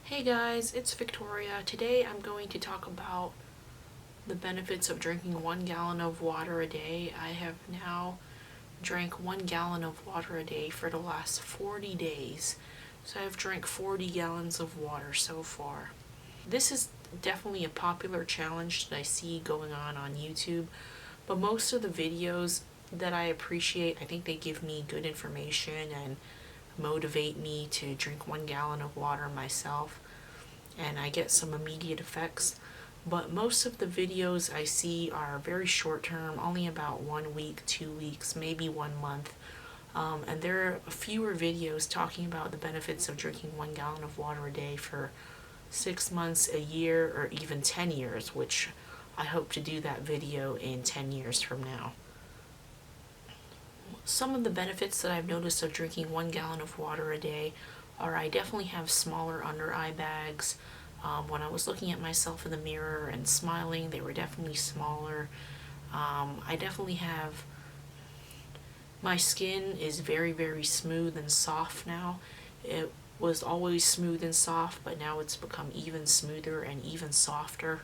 Hey guys, it's Victoria. Today I'm going to talk about the benefits of drinking 1 gallon of water a day. I have now drank 1 gallon of water a day for the last 40 days. So I've drank 40 gallons of water so far. This is definitely a popular challenge that I see going on YouTube, but most of the videos that I appreciate, I think they give me good information and motivate me to drink 1 gallon of water myself, and I get some immediate effects. But most of the videos I see are very short term, only about 1 week, 2 weeks, maybe 1 month. And there are fewer videos talking about the benefits of drinking 1 gallon of water a day for 6 months, a year, or even 10 years, which I hope to do that video in 10 years from now. Some of the benefits that I've noticed of drinking 1 gallon of water a day are I definitely have smaller under eye bags. When I was looking at myself in the mirror and smiling, they were definitely smaller. I definitely have, my skin is very, very smooth and soft now. It was always smooth and soft, but now it's become even smoother and even softer.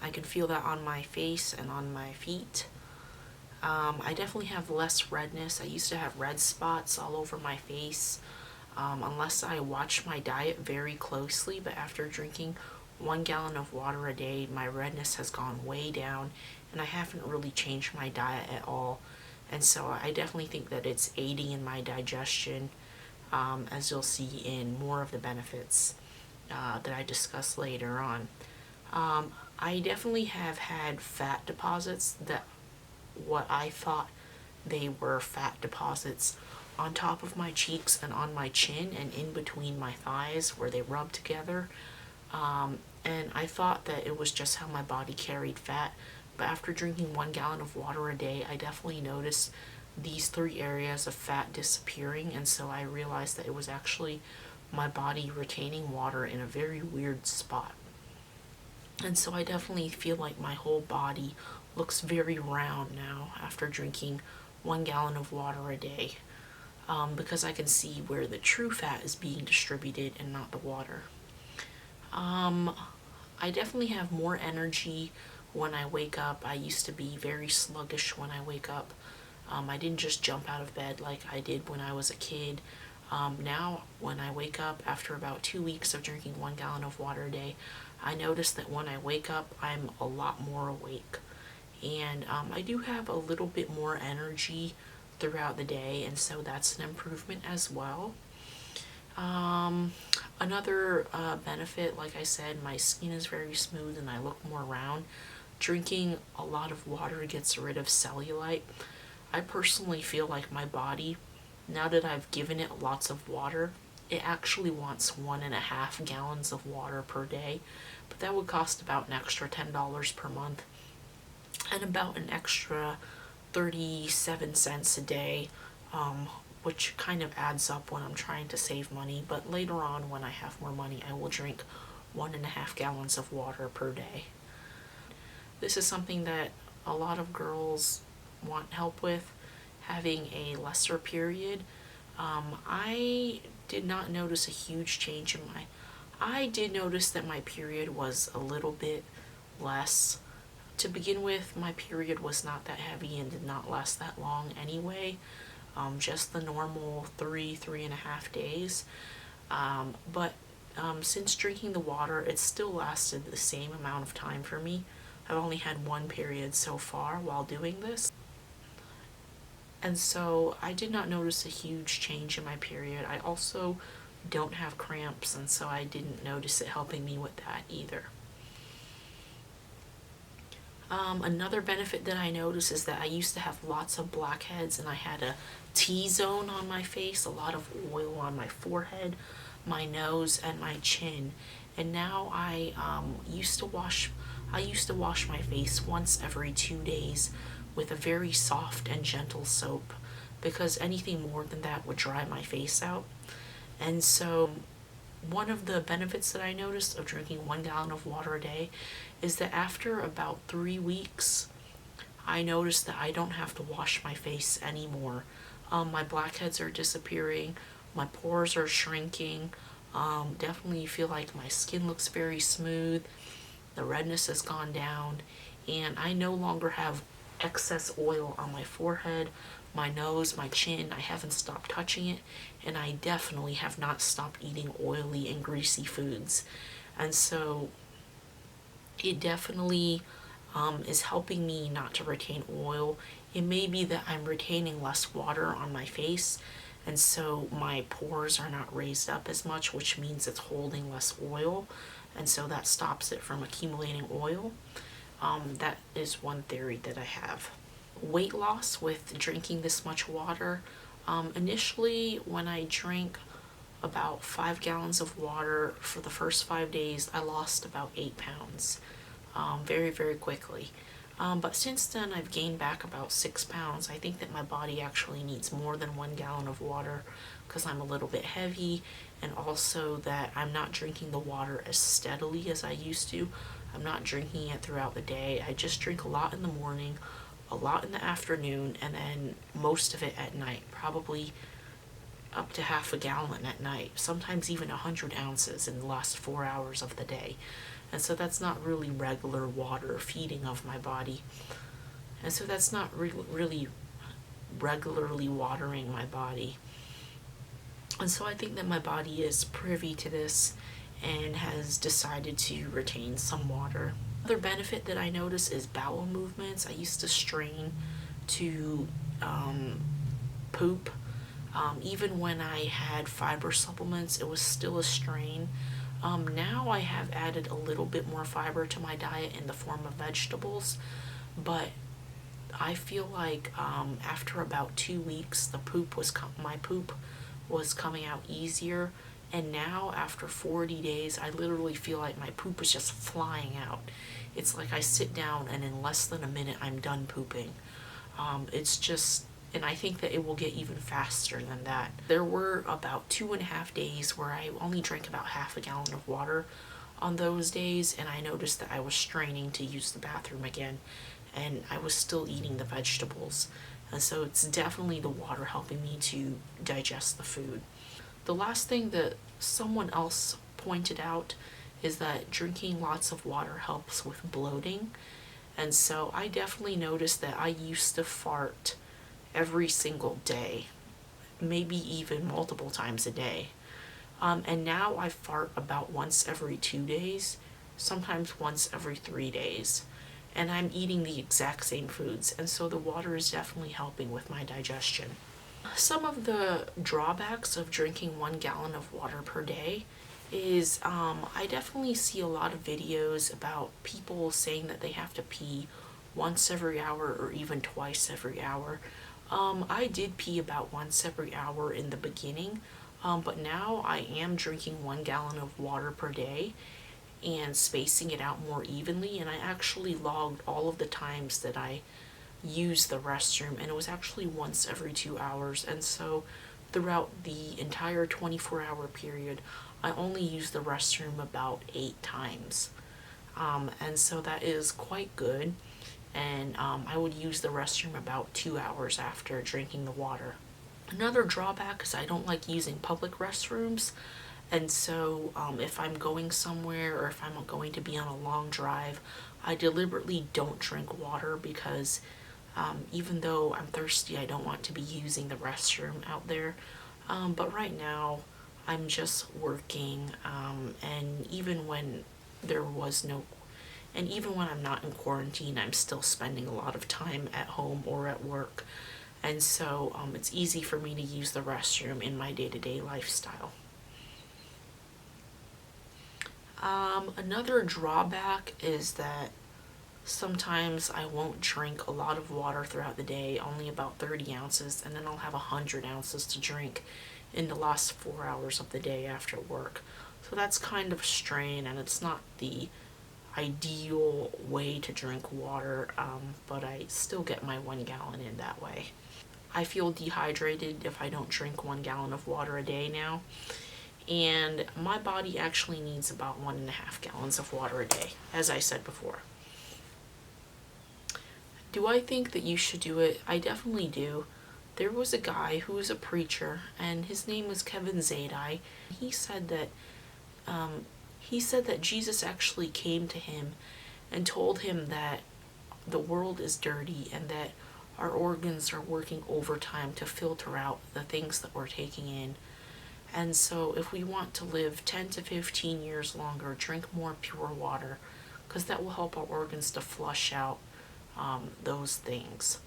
I can feel that on my face and on my feet. I definitely have less redness. I used to have red spots all over my face, unless I watch my diet very closely, but after drinking 1 gallon of water a day, my redness has gone way down, and I haven't really changed my diet at all. And so I definitely think that it's aiding in my digestion, as you'll see in more of the benefits that I discuss later on. I definitely have had fat deposits that what I thought they were fat deposits on top of my cheeks and on my chin and in between my thighs where they rub together. And I thought that it was just how my body carried fat. But after drinking 1 gallon of water a day, I definitely noticed these 3 areas of fat disappearing. And so I realized that it was actually my body retaining water in a very weird spot. And so I definitely feel like my whole body looks very round now after drinking 1 gallon of water a day, because I can see where the true fat is being distributed and not the water. I definitely have more energy when I wake up. I used to be very sluggish when I wake up. I didn't just jump out of bed like I did when I was a kid. Now, when I wake up after about 2 weeks of drinking 1 gallon of water a day, I notice that when I wake up, I'm a lot more awake. And I do have a little bit more energy throughout the day, and so that's an improvement as well. Another benefit, like I said, my skin is very smooth and I look more round. Drinking a lot of water gets rid of cellulite. I personally feel like my body, now that I've given it lots of water, it actually wants 1.5 gallons of water per day, but that would cost about an extra $10 per month and about an extra 37 cents a day, which kind of adds up when I'm trying to save money. But later on, when I have more money, I will drink 1.5 gallons of water per day. This is something that a lot of girls want help with, having a lesser period. I did not notice a huge change in I did notice that my period was a little bit less. To begin with, my period was not that heavy and did not last that long anyway. Just the normal 3.5 days. But since drinking the water, it still lasted the same amount of time for me. I've only had one period so far while doing this. And so I did not notice a huge change in my period. I also don't have cramps, and so I didn't notice it helping me with that either. Another benefit that I noticed is that I used to have lots of blackheads and I had a T-zone on my face, a lot of oil on my forehead, my nose, and my chin. And now I used to wash my face once every 2 days with a very soft and gentle soap, because anything more than that would dry my face out. And so one of the benefits that I noticed of drinking 1 gallon of water a day is that after about 3 weeks, I noticed that I don't have to wash my face anymore. My blackheads are disappearing. My pores are shrinking. Definitely feel like my skin looks very smooth. The redness has gone down, and I no longer have excess oil on my forehead, my nose, my chin. I haven't stopped touching it, and I definitely have not stopped eating oily and greasy foods. And so it definitely is helping me not to retain oil. It may be that I'm retaining less water on my face, and so my pores are not raised up as much, which means it's holding less oil, and so that stops it from accumulating oil. That is one theory that I have. Weight loss with drinking this much water. Initially, when I drank about 5 gallons of water for the first 5 days, I lost about 8 pounds very, very quickly. But since then, I've gained back about 6 pounds. I think that my body actually needs more than 1 gallon of water because I'm a little bit heavy, and also that I'm not drinking the water as steadily as I used to. I'm not drinking it throughout the day. I just drink a lot in the morning, a lot in the afternoon, and then most of it at night, probably up to half a gallon at night, sometimes even 100 ounces in the last 4 hours of the day. And so that's not really regular water feeding of my body. And so that's not really regularly watering my body. And so I think that my body is privy to this and has decided to retain some water. Another benefit that I notice is bowel movements. I used to strain to poop. Even when I had fiber supplements, it was still a strain. Now I have added a little bit more fiber to my diet in the form of vegetables, but I feel like after about 2 weeks, my poop was coming out easier, and now after 40 days, I literally feel like my poop is just flying out. It's like I sit down and in less than a minute, I'm done pooping. It's just, and I think that it will get even faster than that. There were about 2.5 days where I only drank about half a gallon of water on those days, and I noticed that I was straining to use the bathroom again, and I was still eating the vegetables. And so it's definitely the water helping me to digest the food. The last thing that someone else pointed out is that drinking lots of water helps with bloating. And so I definitely noticed that I used to fart every single day, maybe even multiple times a day. And now I fart about once every 2 days, sometimes once every 3 days. And I'm eating the exact same foods, and so the water is definitely helping with my digestion. Some of the drawbacks of drinking 1 gallon of water per day is I definitely see a lot of videos about people saying that they have to pee once every hour or even twice every hour. I did pee about once every hour in the beginning, but now I am drinking 1 gallon of water per day and spacing it out more evenly, and I actually logged all of the times that I used the restroom, and it was actually once every 2 hours. And so throughout the entire 24-hour period, I only used the restroom about 8 times. And so that is quite good. And I would use the restroom about 2 hours after drinking the water. Another drawback is I don't like using public restrooms. And so if I'm going somewhere or if I'm going to be on a long drive, I deliberately don't drink water because even though I'm thirsty, I don't want to be using the restroom out there. But right now, I'm just working, and even when I'm not in quarantine, I'm still spending a lot of time at home or at work. And so it's easy for me to use the restroom in my day-to-day lifestyle. Another drawback is that sometimes I won't drink a lot of water throughout the day, only about 30 ounces, and then I'll have 100 ounces to drink in the last 4 hours of the day after work. So that's kind of a strain, and it's not the ideal way to drink water, but I still get my 1 gallon in that way. I feel dehydrated if I don't drink 1 gallon of water a day now. And my body actually needs about 1.5 gallons of water a day, as I said before. Do I think that you should do it? I definitely do. there was a guy who was a preacher, and his name was Kevin Zadai. He said that Jesus actually came to him and told him that the world is dirty and that our organs are working overtime to filter out the things that we're taking in. And so if we want to live 10 to 15 years longer, drink more pure water, because that will help our organs to flush out those things.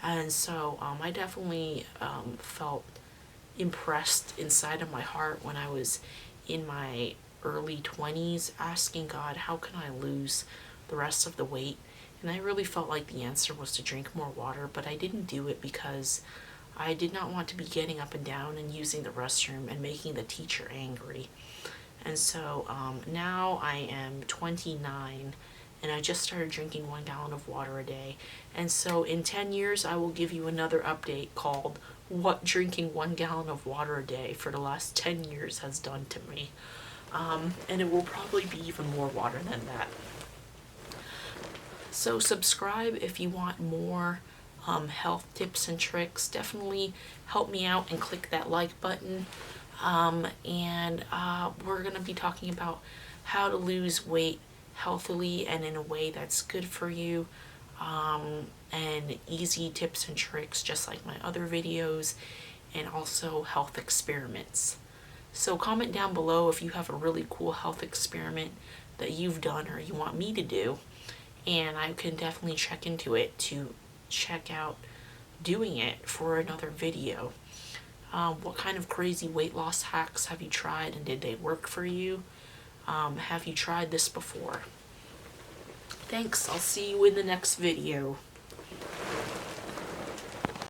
And so I definitely felt impressed inside of my heart when I was in my early 20s asking God, how can I lose the rest of the weight? And I really felt like the answer was to drink more water, but I didn't do it because I did not want to be getting up and down and using the restroom and making the teacher angry. And so now I am 29 and I just started drinking 1 gallon of water a day. And so in 10 years, I will give you another update called What Drinking 1 Gallon of Water a Day for the last 10 years has done to me. And it will probably be even more water than that. So subscribe if you want more health tips and tricks. Definitely help me out and click that like button. And we're going to be talking about how to lose weight healthily and in a way that's good for you, and easy tips and tricks just like my other videos, and also health experiments. So comment down below if you have a really cool health experiment that you've done or you want me to do, and I can definitely check into it to check out doing it for another video. What kind of crazy weight loss hacks have you tried and did they work for you? Have you tried this before? Thanks, I'll see you in the next video.